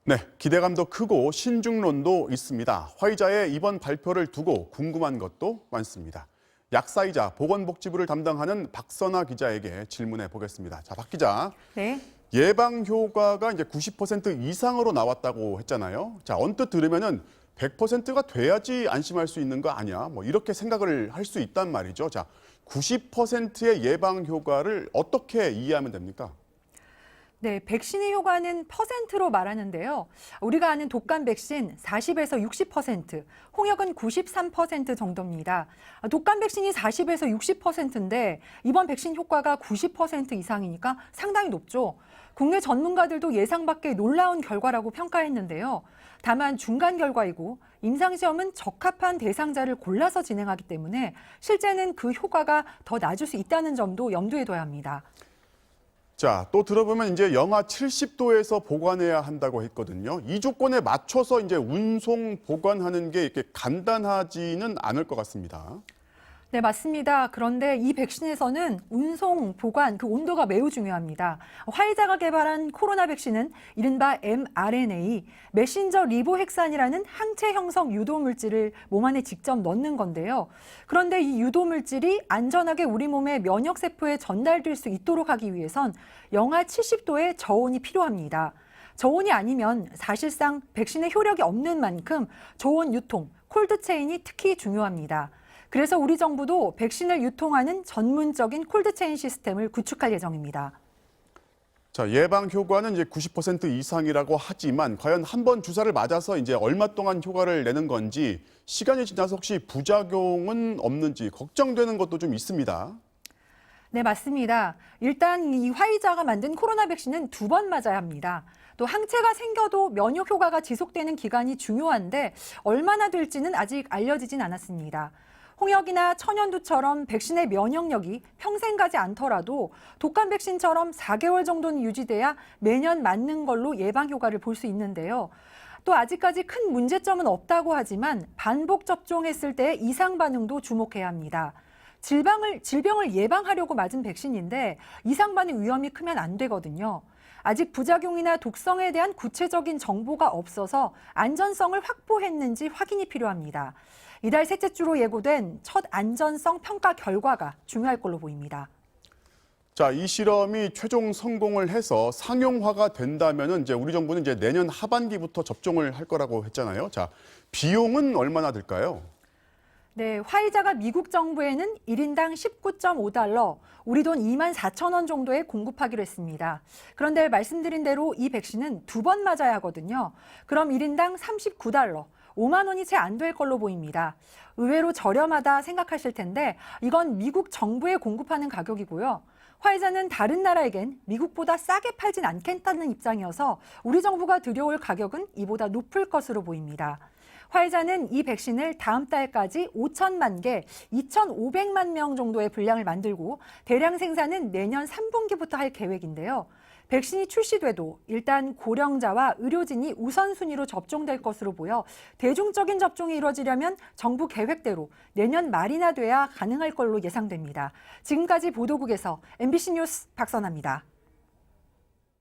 네, 기대감도 크고 신중론도 있습니다. 화이자의 이번 발표를 두고 궁금한 것도 많습니다. 약사이자 보건복지부를 담당하는 박선아 기자에게 질문해 보겠습니다. 자, 박 기자. 네. 예방 효과가 이제 90% 이상으로 나왔다고 했잖아요. 자, 언뜻 들으면은 100%가 돼야지 안심할 수 있는 거 아니야? 뭐 이렇게 생각을 할 수 있단 말이죠. 자, 90%의 예방 효과를 어떻게 이해하면 됩니까? 네, 백신의 효과는 퍼센트로 말하는데요. 우리가 아는 독감 백신 40에서 60%, 홍역은 93% 정도입니다. 독감 백신이 40에서 60%인데 이번 백신 효과가 90% 이상이니까 상당히 높죠. 국내 전문가들도 예상 밖의 놀라운 결과라고 평가했는데요. 다만 중간 결과이고 임상시험은 적합한 대상자를 골라서 진행하기 때문에 실제는 그 효과가 더 낮을 수 있다는 점도 염두에 둬야 합니다. 자, 또 들어보면 이제 영하 70도에서 보관해야 한다고 했거든요. 이 조건에 맞춰서 이제 운송 보관하는 게 이렇게 간단하지는 않을 것 같습니다. 네, 맞습니다. 그런데 이 백신에서는 운송, 보관, 그 온도가 매우 중요합니다. 화이자가 개발한 코로나 백신은 이른바 mRNA, 메신저 리보핵산이라는 항체 형성 유도물질을 몸 안에 직접 넣는 건데요. 그런데 이 유도물질이 안전하게 우리 몸의 면역세포에 전달될 수 있도록 하기 위해선 영하 70도의 저온이 필요합니다. 저온이 아니면 사실상 백신의 효력이 없는 만큼 저온 유통, 콜드체인이 특히 중요합니다. 그래서 우리 정부도 백신을 유통하는 전문적인 콜드체인 시스템을 구축할 예정입니다. 자, 예방 효과는 이제 90% 이상이라고 하지만 과연 한 번 주사를 맞아서 이제 얼마 동안 효과를 내는 건지 시간이 지나서 혹시 부작용은 없는지 걱정되는 것도 좀 있습니다. 네, 맞습니다. 일단 이 화이자가 만든 코로나 백신은 2번 맞아야 합니다. 또 항체가 생겨도 면역 효과가 지속되는 기간이 중요한데 얼마나 될지는 아직 알려지진 않았습니다. 홍역이나 천연두처럼 백신의 면역력이 평생 가지 않더라도 독감 백신처럼 4개월 정도는 유지돼야 매년 맞는 걸로 예방 효과를 볼 수 있는데요. 또 아직까지 큰 문제점은 없다고 하지만 반복 접종했을 때의 이상 반응도 주목해야 합니다. 질병을 예방하려고 맞은 백신인데 이상 반응 위험이 크면 안 되거든요. 아직 부작용이나 독성에 대한 구체적인 정보가 없어서 안전성을 확보했는지 확인이 필요합니다. 이달 셋째 주로 예고된 첫 안전성 평가 결과가 중요할 걸로 보입니다. 자, 이 실험이 최종 성공을 해서 상용화가 된다면은 이제 우리 정부는 이제 내년 하반기부터 접종을 할 거라고 했잖아요. 자, 비용은 얼마나 들까요? 네, 화이자가 미국 정부에는 1인당 19.5달러, 우리 돈 24,000원 정도에 공급하기로 했습니다. 그런데 말씀드린 대로 이 백신은 2번 맞아야 하거든요. 그럼 1인당 39달러, 5만 원이 채 안 될 걸로 보입니다. 의외로 저렴하다 생각하실 텐데 이건 미국 정부에 공급하는 가격이고요. 화이자는 다른 나라에겐 미국보다 싸게 팔진 않겠다는 입장이어서 우리 정부가 들여올 가격은 이보다 높을 것으로 보입니다. 화이자는 이 백신을 다음 달까지 5천만 개, 2,500만 명 정도의 분량을 만들고 대량 생산은 내년 3분기부터 할 계획인데요. 백신이 출시돼도 일단 고령자와 의료진이 우선순위로 접종될 것으로 보여 대중적인 접종이 이루어지려면 정부 계획대로 내년 말이나 돼야 가능할 걸로 예상됩니다. 지금까지 보도국에서 MBC 뉴스 박선아입니다.